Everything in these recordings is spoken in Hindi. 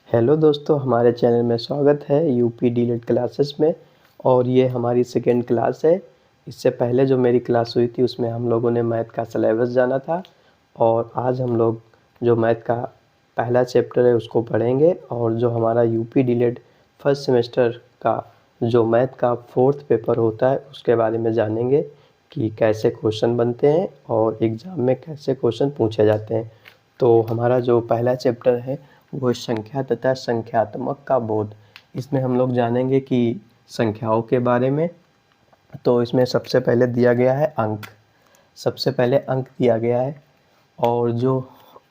हेलो दोस्तों, हमारे चैनल में स्वागत है यूपी डीलेट क्लासेस में। और ये हमारी सेकेंड क्लास है। इससे पहले जो मेरी क्लास हुई थी उसमें हम लोगों ने मैथ का सिलेबस जाना था, और आज हम लोग जो मैथ का पहला चैप्टर है उसको पढ़ेंगे। और जो हमारा यूपी डीलेट फर्स्ट सेमेस्टर का जो मैथ का फोर्थ पेपर होता है उसके बारे में जानेंगे कि कैसे क्वेश्चन बनते हैं और एग्ज़ाम में कैसे क्वेश्चन पूछे जाते हैं। तो हमारा जो पहला चैप्टर है वो संख्या तथा संख्यात्मक का बोध। इसमें हम लोग जानेंगे कि संख्याओं के बारे में। तो इसमें सबसे पहले दिया गया है अंक। सबसे पहले अंक दिया गया है, और जो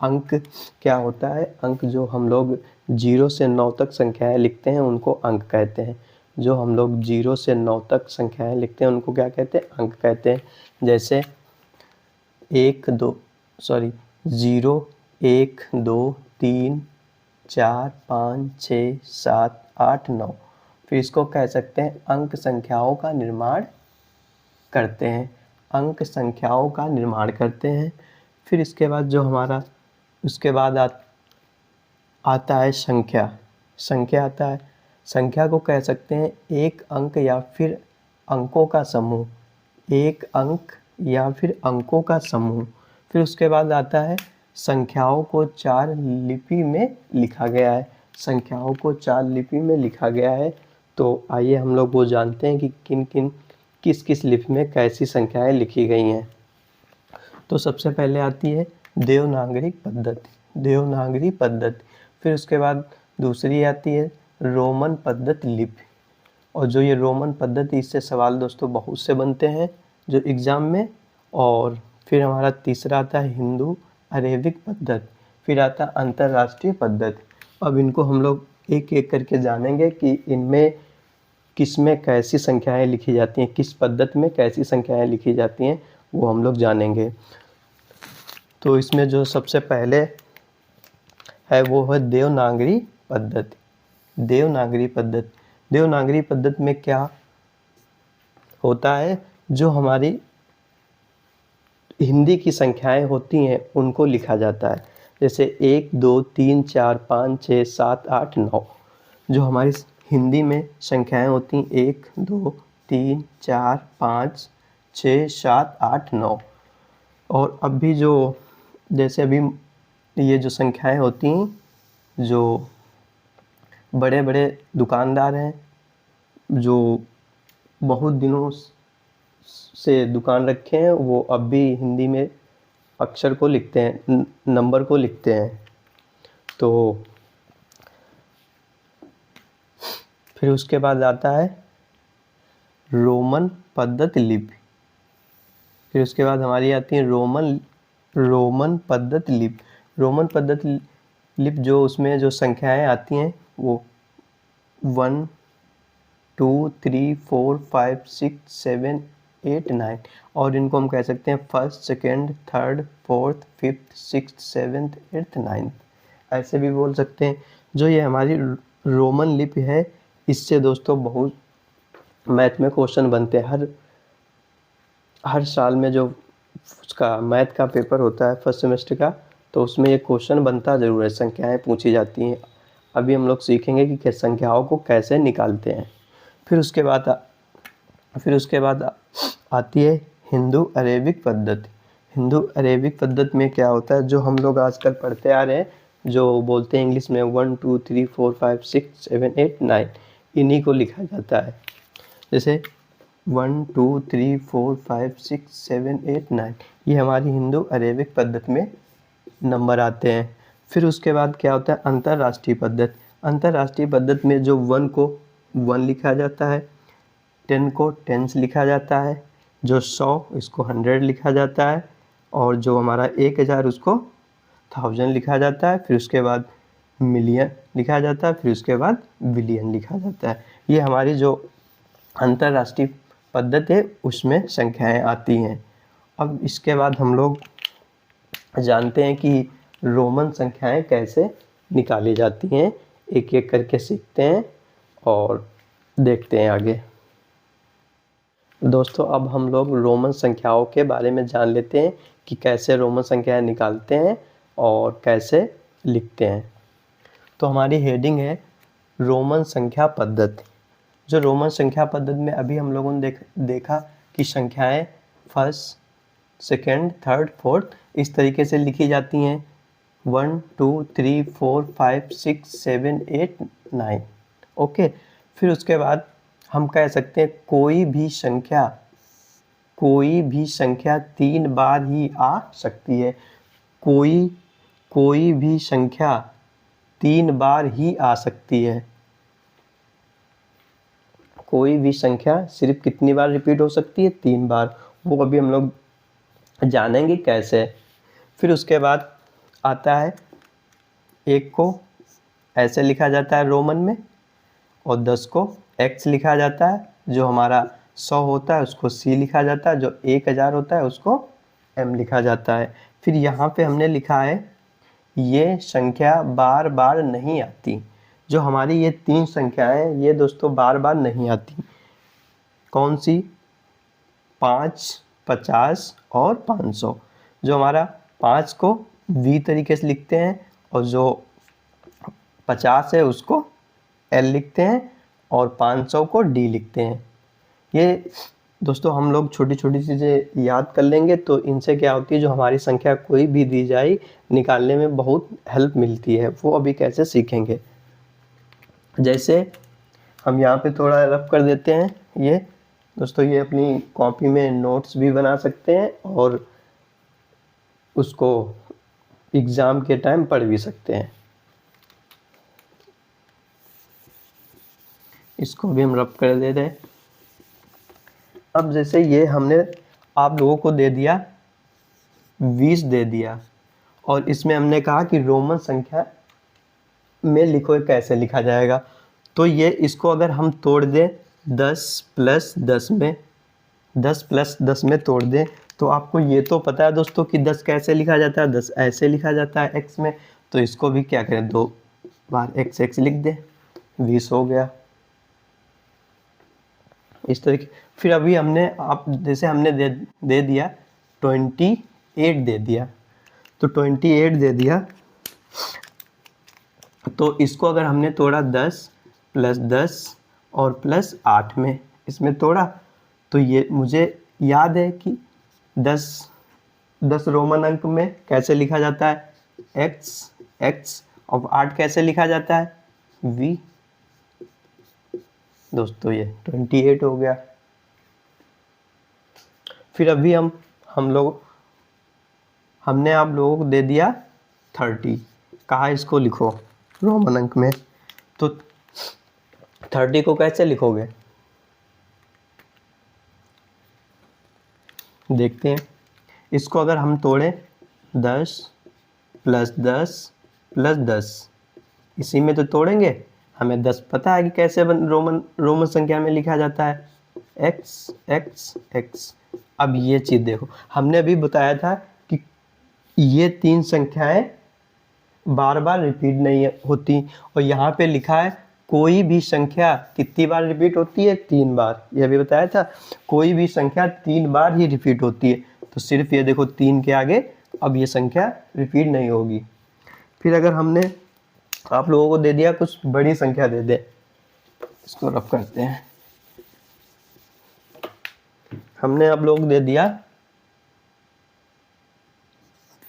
अंक क्या होता है, अंक जो हम लोग 0 से 9 तक संख्याएं लिखते हैं उनको अंक कहते हैं। जो हम लोग 0 से 9 तक संख्याएं लिखते हैं उनको क्या कहते हैं, अंक कहते हैं। जैसे 0 1 2 3 4 5 6 7 8 9। फिर इसको कह सकते हैं अंक संख्याओं का निर्माण करते हैं। अंक संख्याओं का निर्माण करते हैं। फिर इसके बाद जो हमारा उसके बाद आता है संख्या। संख्या आता है, संख्या को कह सकते हैं एक अंक या फिर अंकों का समूह। एक अंक या फिर अंकों का समूह। फिर उसके बाद आता है संख्याओं को 4 लिपि में लिखा गया है। संख्याओं को 4 लिपि में लिखा गया है। तो आइए हम लोग वो जानते हैं कि किस किस लिपि में कैसी संख्याएं लिखी गई हैं। तो सबसे पहले आती है देवनागरी पद्धति। देवनागरी पद्धति। फिर उसके बाद दूसरी आती है रोमन पद्धति लिपि। और जो ये रोमन पद्धति, इससे सवाल दोस्तों बहुत से बनते हैं जो एग्ज़ाम में। और फिर हमारा तीसरा आता है हिंदू अरेबिक पद्धति। फिर आता है अंतर्राष्ट्रीय पद्धति। अब इनको हम लोग एक एक करके जानेंगे कि इनमें किस में कैसी संख्याएं लिखी जाती हैं, किस पद्धति में कैसी संख्याएं लिखी जाती हैं, वो हम लोग जानेंगे। तो इसमें जो सबसे पहले है वो है देवनागरी पद्धति। देवनागरी पद्धति। देवनागरी पद्धति में क्या होता है, जो हमारी हिंदी की संख्याएं होती हैं उनको लिखा जाता है। जैसे 1 2 3 4 5 6 7 8 9। जो हमारी हिंदी में संख्याएं होती हैं 1 2 3 4 5 6 7 8 9। और अभी जो जैसे अभी ये जो संख्याएं होती हैं, जो बड़े बड़े दुकानदार हैं जो बहुत दिनों से दुकान रखे हैं, वो अब भी हिंदी में अक्षर को लिखते हैं, नंबर को लिखते हैं। तो फिर उसके बाद आता है रोमन पद्धति लिपि। फिर उसके बाद हमारी आती है रोमन पद्धति लिपि। रोमन पद्धति लिपि जो उसमें जो संख्याएं आती हैं वो 1 2 3 4 5 6 7 8 9। और इनको हम कह सकते हैं first second third fourth fifth sixth seventh eighth ninth, ऐसे भी बोल सकते हैं। जो ये हमारी रोमन लिपि है, इससे दोस्तों बहुत मैथ में क्वेश्चन बनते हैं। हर साल में जो उसका मैथ का पेपर होता है फर्स्ट सेमेस्टर का, तो उसमें ये क्वेश्चन बनता ज़रूर है, संख्याएं पूछी जाती हैं। अभी हम लोग सीखेंगे कि संख्याओं को कैसे निकालते हैं। फिर उसके बाद आती है हिंदू अरेबिक पद्धति। हिंदू अरेबिक पद्धति में क्या होता है, जो हम लोग आजकल पढ़ते आ रहे हैं, जो बोलते हैं इंग्लिश में 1 2 3 4 5 6 7 8 9, इन्हीं को लिखा जाता है। जैसे 1 2 3 4 5 6 7 8 9, ये हमारी हिंदू अरेबिक पद्धति में नंबर आते हैं। फिर उसके बाद क्या होता है अंतर्राष्ट्रीय पद्धति। अंतर्राष्ट्रीय पद्धति में जो 1 को 1 लिखा जाता है, 10 को टेंस लिखा जाता है, जो 100 इसको 100 लिखा जाता है, और जो हमारा 1000 उसको 1000 लिखा जाता है। फिर उसके बाद मिलियन लिखा जाता है, फिर उसके बाद बिलियन लिखा जाता है। ये हमारी जो अंतर्राष्ट्रीय पद्धति है उसमें संख्याएं आती हैं। अब इसके बाद हम लोग जानते हैं कि रोमन संख्याएं कैसे निकाली जाती हैं। एक एक करके सीखते हैं और देखते हैं आगे। दोस्तों, अब हम लोग रोमन संख्याओं के बारे में जान लेते हैं कि कैसे रोमन संख्याएं निकालते हैं और कैसे लिखते हैं। तो हमारी हेडिंग है रोमन संख्या पद्धति। जो रोमन संख्या पद्धति में अभी हम लोगों ने देखा कि संख्याएं फर्स्ट, सेकेंड, थर्ड, फोर्थ इस तरीके से लिखी जाती हैं, 1 2 3 4 5 6 7 8 9। ओके, फिर उसके बाद हम कह सकते हैं कोई भी संख्या 3 बार ही आ सकती है। कोई भी संख्या 3 बार ही आ सकती है। कोई भी संख्या सिर्फ कितनी बार रिपीट हो सकती है? 3 बार। वो अभी हम लोग जानेंगे कैसे। फिर उसके बाद आता है 1 को ऐसे लिखा जाता है रोमन में, और 10 को x लिखा जाता है। जो हमारा 100 होता है उसको c लिखा जाता है। जो 1000 होता है उसको m लिखा जाता है। फिर यहाँ पे हमने लिखा है ये संख्या बार बार नहीं आती। जो हमारी ये 3 संख्याएं ये दोस्तों बार बार नहीं आती। कौन सी? 5, 50 और 500। जो हमारा 5 को v तरीके से लिखते हैं, और जो 50 है उसको l लिखते हैं, और 500 को d लिखते हैं। ये दोस्तों हम लोग छोटी छोटी चीज़ें याद कर लेंगे तो इनसे क्या होती है, जो हमारी संख्या कोई भी दी जाए निकालने में बहुत हेल्प मिलती है। वो अभी कैसे सीखेंगे। जैसे हम यहाँ पे थोड़ा रफ कर देते हैं। ये दोस्तों ये अपनी कॉपी में नोट्स भी बना सकते हैं और उसको एग्ज़ाम के टाइम पढ़ भी सकते हैं। इसको भी हम रफ कर दे रहे हैं। अब जैसे ये हमने आप लोगों को दे दिया 20 दे दिया, और इसमें हमने कहा कि रोमन संख्या में लिखो कैसे लिखा जाएगा। तो ये इसको अगर हम तोड़ दें 10 + 10 में, 10 + 10 में तोड़ दें तो आपको ये तो पता है दोस्तों कि 10 कैसे लिखा जाता है। 10 ऐसे लिखा जाता है x में। तो इसको भी क्या करें, 2 बार x लिख दें, 20 हो गया इस तरीके। फिर अभी हमने जैसे हमने दे दिया 28 दे दिया। तो 28 दे दिया, तो इसको अगर हमने तोड़ा 10 + 10 और +8 में, इसमें तोड़ा तो ये मुझे याद है कि 10 रोमन अंक में कैसे लिखा जाता है, x, और 8 कैसे लिखा जाता है, v। दोस्तों ये 28 हो गया। फिर अभी हमने आप लोगों को दे दिया 30, कहा इसको लिखो रोमन अंक में। तो 30 को कैसे लिखोगे, देखते हैं। इसको अगर हम तोड़ें 10 + 10 + 10, इसी में तो तोड़ेंगे। हमें 10 पता है कि कैसे रोमन संख्या में लिखा जाता है, x। अब ये चीज़ देखो, हमने अभी बताया था कि ये 3 संख्याएं बार बार रिपीट नहीं होती, और यहाँ पे लिखा है कोई भी संख्या कितनी बार रिपीट होती है, 3 बार। यह भी बताया था कोई भी संख्या 3 बार ही रिपीट होती है। तो सिर्फ ये देखो 3 के आगे अब ये संख्या रिपीट नहीं होगी। फिर अगर हमने आप लोगों को दे दिया कुछ बड़ी संख्या दे दे, इसको रफ करते हैं। हमने आप लोगों को दे दिया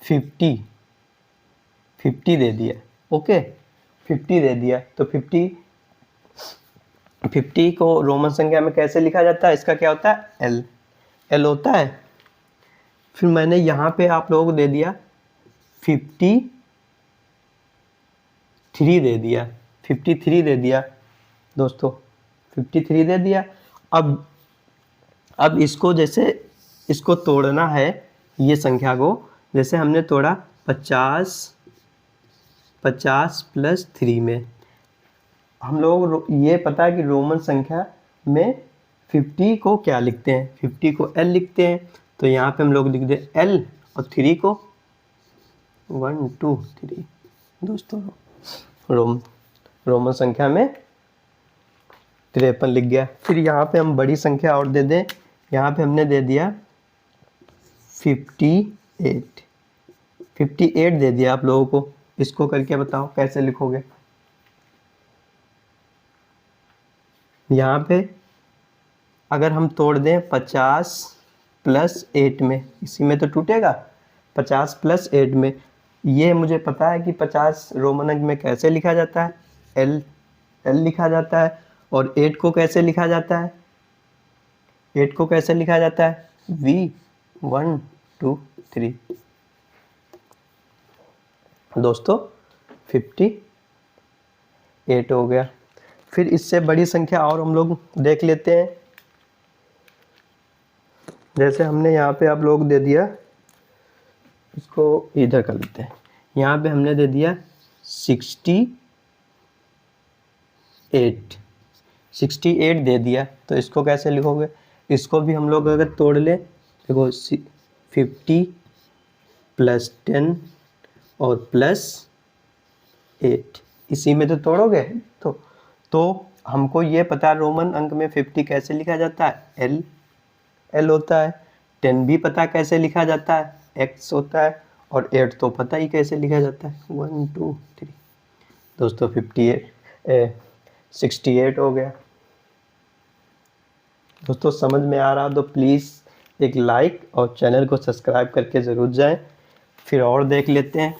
50 दे दिया। ओके, 50 दे दिया। तो 50 को रोमन संख्या में कैसे लिखा जाता है, इसका क्या होता है, l होता है। फिर मैंने यहाँ पे आप लोगों को दे दिया 53 दे दिया, 53 दे दिया दोस्तों, 53 दे दिया। अब इसको जैसे इसको तोड़ना है, ये संख्या को जैसे हमने तोड़ा 50 + 3 में। हम लोग ये पता है कि रोमन संख्या में 50 को क्या लिखते हैं, 50 को l लिखते हैं। तो यहाँ पे हम लोग लिख दे l, और 3 को 1 2 3 दोस्तों रोमन संख्या में 53 लिख गया। फिर यहाँ पे हम बड़ी संख्या और दे दें। यहाँ पे हमने दे दिया 58 दे दिया आप लोगों को। इसको करके बताओ कैसे लिखोगे, यहाँ पे अगर हम तोड़ दें 50 + 8 में, इसी में तो टूटेगा। 50 + 8 में, ये मुझे पता है कि 50 रोमन अंक में कैसे लिखा जाता है, एल लिखा जाता है। और 8 को कैसे लिखा जाता है, 8 को कैसे लिखा जाता है, V 1 2 3। दोस्तों 58 हो गया। फिर इससे बड़ी संख्या और हम लोग देख लेते हैं। जैसे हमने यहाँ पे आप लोग दे दिया, इसको इधर कर लेते हैं। यहाँ पे हमने दे दिया 68 दे दिया, तो इसको कैसे लिखोगे, इसको भी हम लोग अगर तोड़ ले, देखो 50 + 10 और +8, इसी में तो तोड़ोगे। तो हमको ये पता है रोमन अंक में 50 कैसे लिखा जाता है, एल होता है। 10 भी पता कैसे लिखा जाता है, एक्स होता है। और 8 तो पता ही कैसे लिखा जाता है, 1 2 3। दोस्तों 68 हो गया। दोस्तों समझ में आ रहा तो प्लीज़ एक लाइक और चैनल को सब्सक्राइब करके ज़रूर जाएं। फिर और देख लेते हैं।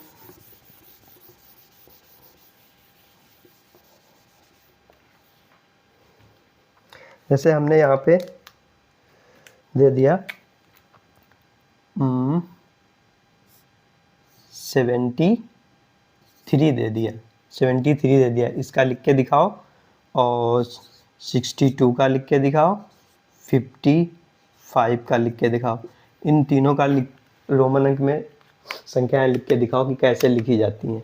जैसे हमने यहाँ पे दे दिया 73 दे दिया, 73 दे दिया, इसका लिख के दिखाओ। और 62 का लिख के दिखाओ, 55 का लिख के दिखाओ। इन तीनों का रोमन अंक में संख्याएं लिख के दिखाओ कि कैसे लिखी जाती हैं।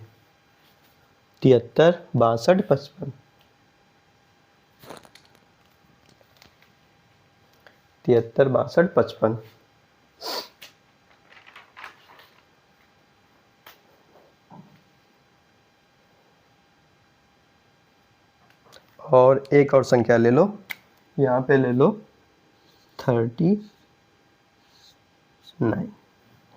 73 62 55, 73 62 55। और एक और संख्या ले लो, यहाँ पे ले लो 39।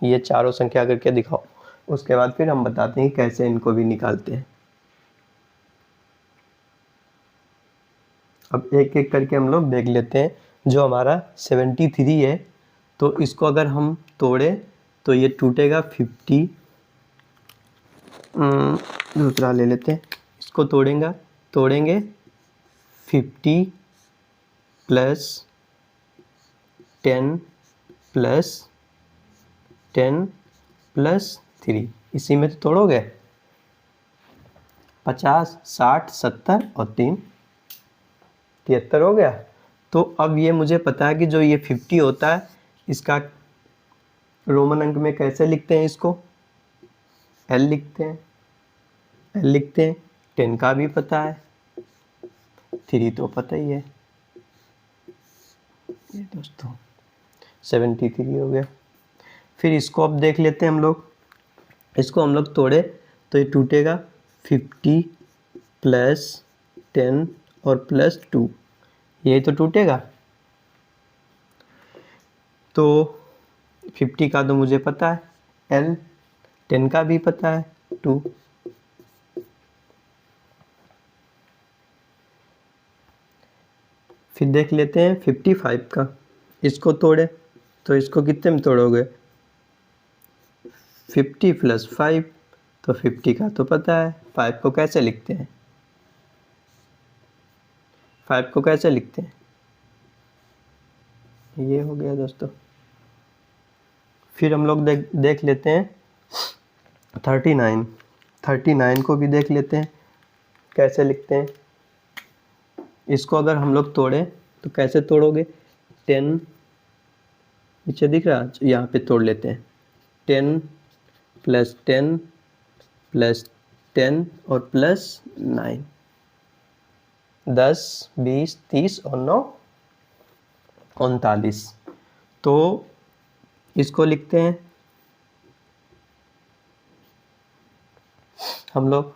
ये चारों संख्या करके दिखाओ। उसके बाद फिर हम बताते हैं कैसे इनको भी निकालते हैं। अब एक एक करके हम लोग देख लेते हैं। जो हमारा 73 है, तो इसको अगर हम तोड़े तो ये टूटेगा 50। दूसरा ले लेते हैं, इसको तोड़ेंगे 50 + 10 + 10 + 3, इसी में तो तोड़ोगे 50 60 70 और 3, 73 हो गया। तो अब ये मुझे पता है कि जो ये 50 होता है, इसका रोमन अंक में कैसे लिखते हैं, इसको एल लिखते हैं, 10 का भी पता है, 3 तो पता ही है। ये दोस्तों 73 हो गया। फिर इसको अब देख लेते हैं हम लोग। इसको हम लोग तोड़े तो ये टूटेगा 50 + 10 और +2, यही तो टूटेगा। तो 50 का तो मुझे पता है, एल 10 का भी पता है, 2। फिर देख लेते हैं 55 का। इसको तोड़े तो इसको कितने में तोड़ोगे, 50 + 5, तो 50 का तो पता है। 5 को कैसे लिखते हैं, 5 को कैसे लिखते हैं, ये हो गया दोस्तों। फिर हम लोग देख लेते हैं 39 को भी देख लेते हैं कैसे लिखते हैं। इसको अगर हम लोग तोड़े तो कैसे तोड़ोगे, 10 नीचे दिख रहा, यहाँ पे तोड़ लेते हैं। 10 + 10 + 10 और +9, 10 20 30 और 9 39। तो इसको लिखते हैं हम लोग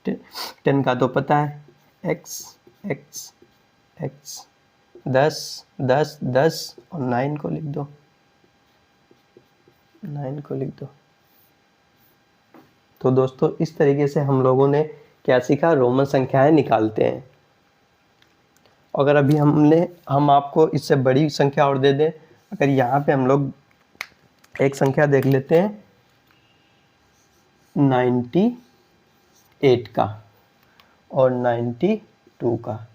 10 का तो पता है, x x x, 10 10 10 और 9 को लिख दो, 9 को लिख दो। तो दोस्तों इस तरीके से हम लोगों ने क्या सीखा, रोमन संख्याएं निकालते हैं। अगर अभी हम आपको इससे बड़ी संख्या और दे दें, अगर यहाँ पे हम लोग एक संख्या देख लेते हैं 98 का और 92 का,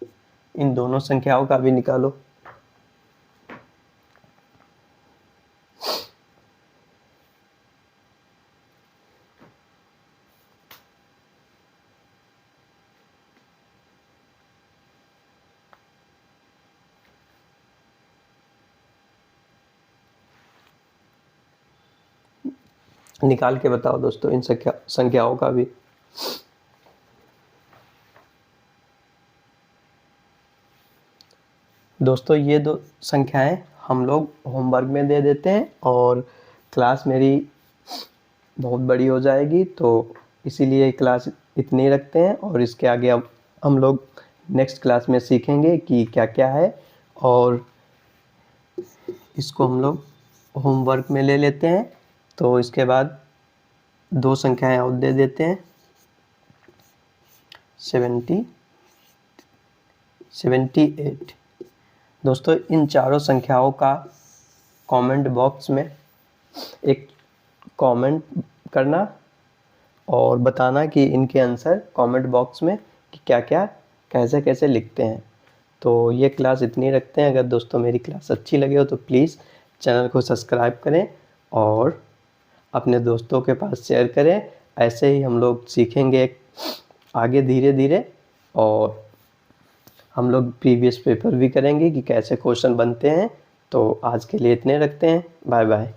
इन दोनों संख्याओं का भी निकालो। निकाल के बताओ दोस्तों इन संख्याओं का भी। दोस्तों ये दो संख्याएं हम लोग होमवर्क में दे देते हैं और क्लास मेरी बहुत बड़ी हो जाएगी, तो इसीलिए क्लास इतनी रखते हैं। और इसके आगे हम लोग नेक्स्ट क्लास में सीखेंगे कि क्या क्या है, और इसको हम लोग होमवर्क में ले लेते हैं। तो इसके बाद दो संख्याएं और दे देते हैं 78। दोस्तों इन चारों संख्याओं का कमेंट बॉक्स में एक कमेंट करना और बताना कि इनके आंसर कमेंट बॉक्स में कि क्या क्या कैसे कैसे लिखते हैं। तो ये क्लास इतनी रखते हैं। अगर दोस्तों मेरी क्लास अच्छी लगे हो तो प्लीज़ चैनल को सब्सक्राइब करें और अपने दोस्तों के पास शेयर करें। ऐसे ही हम लोग सीखेंगे आगे धीरे धीरे, और हम लोग प्रीवियस पेपर भी करेंगे कि कैसे क्वेश्चन बनते हैं। तो आज के लिए इतने रखते हैं। Bye bye.